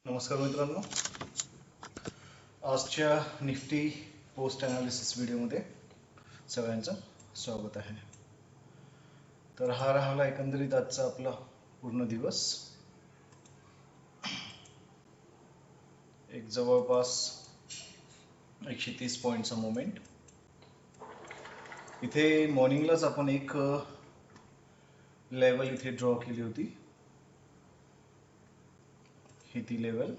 नमस्कार मित्रांनो, आजच्या निफ्टी पोस्ट ॲनालिसिस व्हिडिओमध्ये सगळ्यांचं स्वागत आहे. तर हा राहिला एकंदरीत आजचा आपला पूर्ण दिवस. एक जवळपास 130 पॉईंटचा मुवमेंट. इथे मॉर्निंगलाच आपण एक लेवल इथे ड्रॉ केली होती, ही ती लेवल.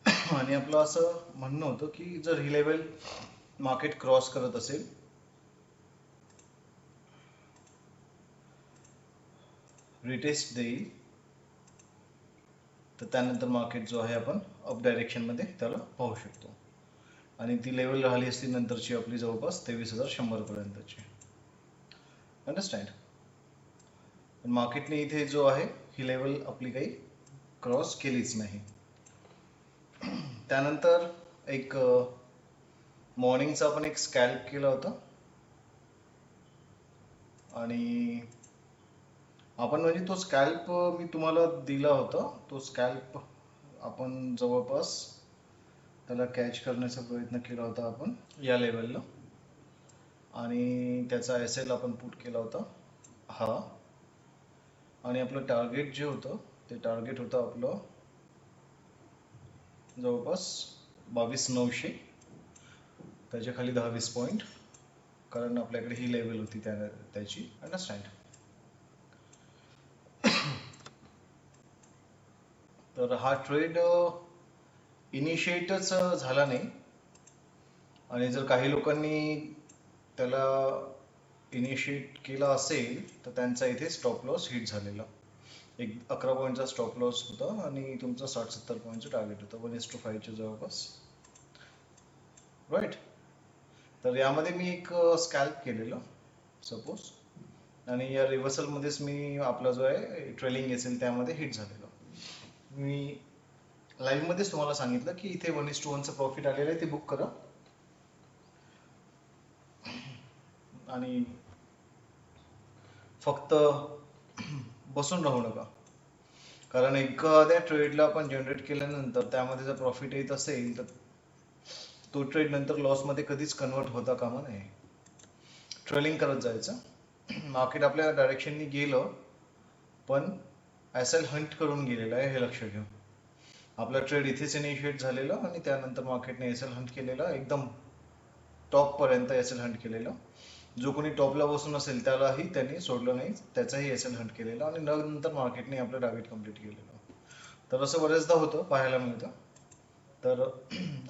आणि आपलं असं म्हणणं होतं की जर ही लेवल मार्केट क्रॉस करत असेल रिटेस्ट देईल, तर त्यानंतर मार्केट जो आहे आपण अप डायरेक्शनमध्ये त्याला पाहू शकतो. आणि ती लेवल राहिली असती नंतरची आपली जवळपास 23,100 पर्यंतची. अंडरस्टँड. पण मार्केटने इथे जो आहे ही लेवल आपली काही क्रॉस केलीच नाही. त्यानंतर एक मॉर्निंगचा आपण एक स्कॅल्प केला होता आणि आपण म्हणजे तो स्कॅल्प मी तुम्हाला दिला होता. तो स्कॅल्प आपण जवळपास त्याला कॅच करण्याचा प्रयत्न केला होता आपण या लेवलला, आणि त्याचा एसएल आपण पुट केला होता हा. आणि आपलं टार्गेट जे होतं ते टार्गेट होतं आपलं जवळपास 22,900, त्याच्या खाली 10-20 पॉईंट, कारण आपल्याकडे ही लेवल होती त्याची. अंडरस्टँड. तर हा ट्रेड इनिशिएटच झाला नाही, आणि जर काही लोकांनी त्याला इनिशिएट केला असेल तर त्यांचा इथे स्टॉप लॉस हिट झालेला. एक 11 पॉईंटचा स्टॉप लॉस होता आणि तुमचा 60-70 पॉईंटचं टार्गेट होतं 1:5च्या जवळपास, राईट. तर यामध्ये मी एक स्कॅल्प केलेलं सपोज, आणि या रिव्हर्सलमध्येच मी आपला जो आहे ट्रेलिंग असेल त्यामध्ये हिट झालेलं. मी लाईव्ह मध्येच तुम्हाला सांगितलं की इथे 1:1चं प्रॉफिट आलेलं आहे, ते बुक करा आणि फक्त बसून राहू नका. कारण एखाद्या ट्रेडला आपण जनरेट केल्यानंतर त्यामध्ये जर प्रॉफिट येत असेल तर तो ट्रेड नंतर लॉसमध्ये कधीच कन्वर्ट होता कामा नये. ट्रेलिंग करत जायचं. मार्केट आपल्या डायरेक्शननी गेलं पण एसएल हंट करून गेलेलं आहे हे लक्ष घ्या. आपला ट्रेड इथेच इनिशिएट झालेलं आणि त्यानंतर मार्केटने एसएल हंट केलेलं, एकदम टॉप पर्यंत एसएल हंट केलेलं. जो कोणी टॉपला बसून असेल त्यालाही त्यांनी सोडलं नाही, त्याचाही एसएल हंट केलेला, आणि नंतर मार्केटने आपलं टार्गेट कम्प्लीट केलेलं. तर असं बरेचदा होतं, पाहायला मिळतं. तर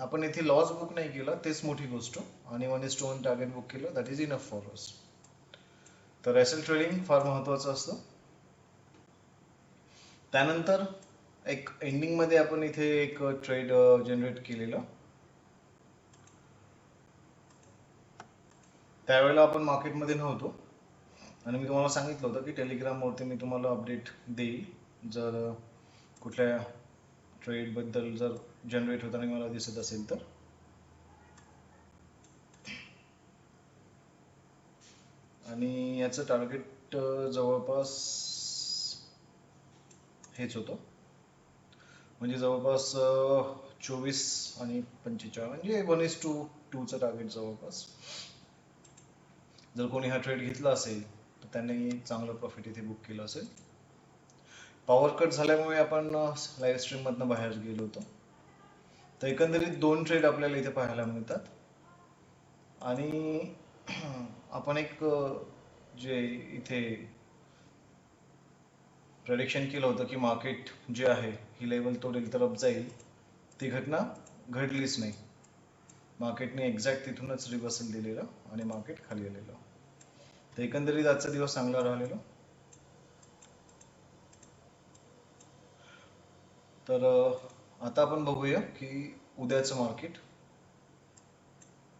आपण इथे लॉस बुक नाही केला, तेच मोठी गोष्ट, आणि 1:1 टार्गेट बुक केलं, that is enough for us. तर एसएल ट्रेडिंग फार महत्वाचं असतं. त्यानंतर एक एंडिंग मध्ये आपण इथे एक ट्रेड जनरेट केलेलं. त्यावेळेला आपण मार्केटमध्ये नव्हतो आणि मी तुम्हाला सांगितलं होतं की टेलिग्रामवरती मी तुम्हाला अपडेट देईल जर कुठल्या ट्रेड बद्दल जर जनरेट होताना मला दिसत असेल तर. आणि याचं टार्गेट जवळपास हेच होतं, म्हणजे जवळपास 24 आणि 45, म्हणजे 1:2चं टार्गेट जवळपास. जर कोणी हा ट्रेड घेतला असेल तर त्यांनी चांगलं प्रॉफिट इथे बुक केलं असेल. पॉवर कट झाल्यामुळे आपण लाईव्ह स्ट्रीम मधनं बाहेर गेलो होतो. तर एकंदरीत 2 ट्रेड आपल्याला इथे पाहायला मिळतात. आणि आपण एक जे इथे प्रेडिक्शन केलं होतं की मार्केट जे आहे ही लेवल तोडेल तर अप जाईल, ती घटना घडलीच नाही. मार्केटने एक्झॅक्ट तिथूनच रिव्हर्सल दिलेलं आणि मार्केट खाली आलेलं. तर एकंदरीत आजचा दिवस चांगला राहिलेला. तर आता आपण बघूया की उद्याचं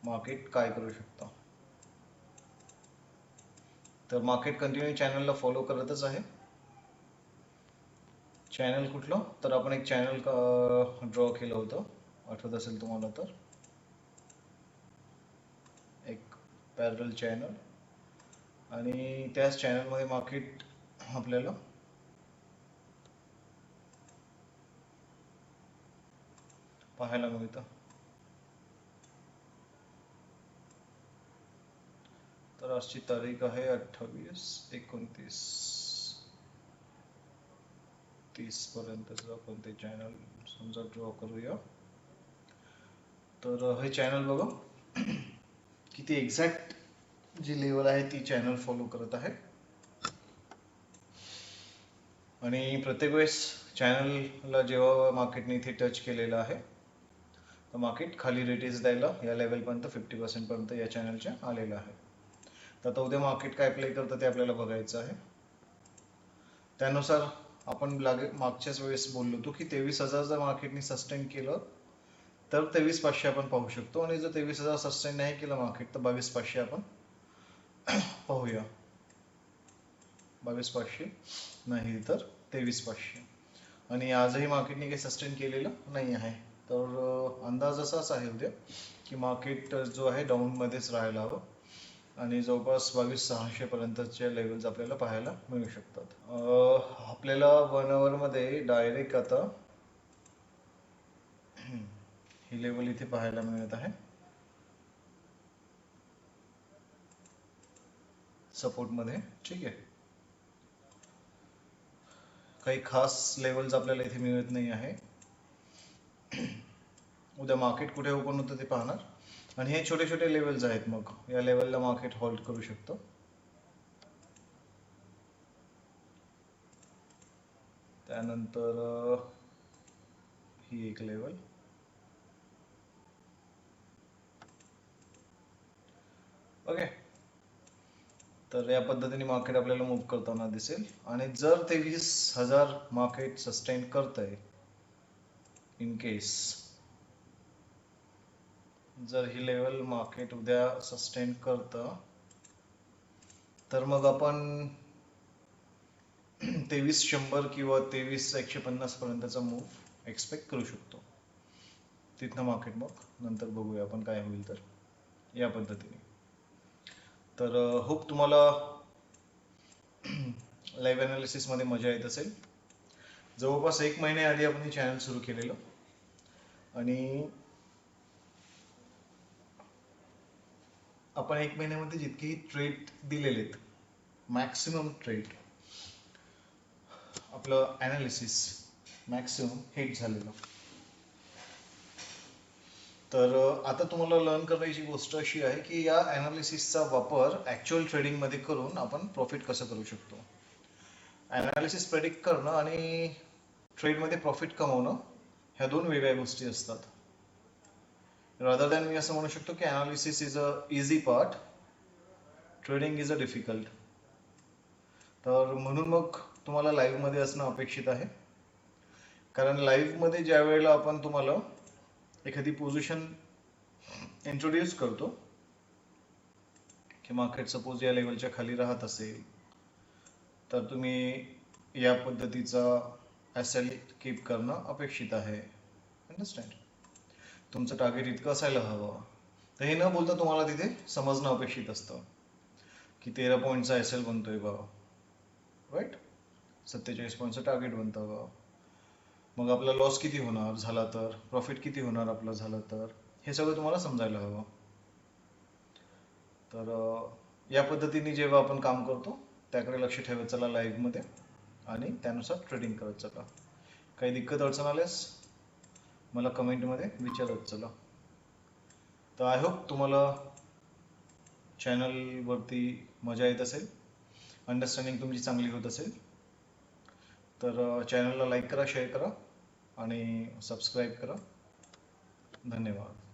मार्केट काय करू शकतं. तर मार्केट कंटिन्यू चॅनलला फॉलो करतच आहे. चॅनल कुठलं, तर आपण एक चॅनल ड्रॉ केलं होतं, आठवत असेल तुम्हाला तर, एक पॅरल चॅनल, आणि त्याच चॅनलमध्ये मार्केट आपल्याला पाहायला मिळतं. तर आजची तारीख आहे 28, 29, 30 पर्यंतच आपण ते चॅनल समजा ड्रॉ करूया. तर हे चॅनल बघा किती एक्झॅक्ट जी लेवल आहे ती चॅनल फॉलो करत आहे. आणि प्रत्येक वेळेस चॅनलला जेव्हा मार्केटने इथे टच केलेलं आहे तर मार्केट खाली रिटेज द्यायला या लेवलपर्यंत 50% पर्यंत या चॅनलच्या आलेलं आहे. तर आता उद्या मार्केट काय प्ले करतं ते आपल्याला बघायचं आहे. त्यानुसार आपण मागच्याच वेळेस बोललो होतो की 23,000 जर मार्केटने सस्टेन केलं तर 23,500 आपण पाहू शकतो. आणि जर 23,000 सस्टेन नाही केलं मार्केट तर 22,500 आपण पाहूया. 22,500 नाही तर 23,500. आणि आजही मार्केटने काही सस्टेन केलेलं नाही आहे. तर अंदाज असाच आहे उद्या की मार्केट जो आहे डाऊनमध्येच राहायला हवं आणि जवळपास 22,600 पर्यंतच्या लेवल्स आपल्याला पाहायला मिळू शकतात. आपल्याला 1 आवर मध्ये डायरेक्ट आता ही लेवल इथे पाहायला मिळत आहे सपोर्ट मध्ये. ठीक आहे, काही खास लेवल्स आपल्याला इथे मिळत नाही आहे. उद्या मार्केट कुठे ओपन होतं ते पाहणार. आणि हे छोटे छोटे लेवल्स आहेत, मग या लेवलला मार्केट होल्ड करू शकतो. त्यानंतर ही एक लेवल. ओके, तर या पद्धतीने मार्केट आपल्याला मूव्ह करताना दिसेल. आणि जर 23,000 मार्केट सस्टेन करतंय, इन केस जर ही लेवल मार्केट उद्या सस्टेन करतं तर मग आपण 23,100 किंवा 23,150 पर्यंतचा मूव्ह एक्सपेक्ट करू शकतो. तिथनं मार्केट मग नंतर बघूया आपण काय होईल तर या पद्धतीने. तर होप तुम्हाला लाईव्ह अनालिसिस मध्ये मजा येत असेल. जवळपास 1 महिन्याआधी आपण हे चॅनल सुरू केलेलं आणि आपण 1 महिन्यामध्ये जितकेही ट्रेड दिलेले आहेत, मॅक्सिमम ट्रेड आपलं अनालिसिस मॅक्सिमम हिट झालेलं. तर आता तुम्हाला लर्न करायची गोष्ट अशी आहे की या अनालिसिसचा वापर ऍक्च्युअल ट्रेडिंग मध्ये करून आपण प्रॉफिट कसं करू शकतो. अनालिसिस प्रेडिक्ट करणं आणि ट्रेडमध्ये प्रॉफिट कमवणं ह्या 2 वेगळ्या गोष्टी असतात. रादर दॅन मी असं म्हणू शकतो की analysis is a easy part, trading is a difficult. तर म्हणून मग तुम्हाला लाईव्ह मध्ये असणं अपेक्षित आहे. कारण लाईव्ह मध्ये ज्या वेळेला आपण तुम्हाला एखादी पोझिशन इंट्रोड्यूस करतो की मार्केट सपोज या लेवलच्या खाली राहत असेल तर तुम्ही या पद्धतीचा एसएल कीप करणं अपेक्षित आहे. अंडरस्टँड? तुमचं टार्गेट इतकं असायला हवं. तर हे न बोलता तुम्हाला तिथे समजणं अपेक्षित असतं की 13 पॉईंटचा एसएल बनतोय बा, राईट, 47 पॉईंटचं टार्गेट बनतं बा. मग आपला लॉस किती होणार झाला तर, प्रॉफिट किती होणार आपलं झालं तर, हे सगळं तुम्हाला समजायला हवं. तर या पद्धतीने जेव्हा आपण काम करतो त्याकडे लक्ष ठेवत चला लाईव्ह मध्ये आणि त्यानुसार ट्रेडिंग करत चला. काही दिक्कत अडचण आल्यास मला कमेंटमध्ये विचारत चला. तर आय होप तुम्हाला चॅनलवरती मजा येत असेल, अंडरस्टँडिंग तुमची चांगली होत असेल. तर चॅनलला लाईक करा, शेअर करा आणि सबस्क्राईब करा. धन्यवाद.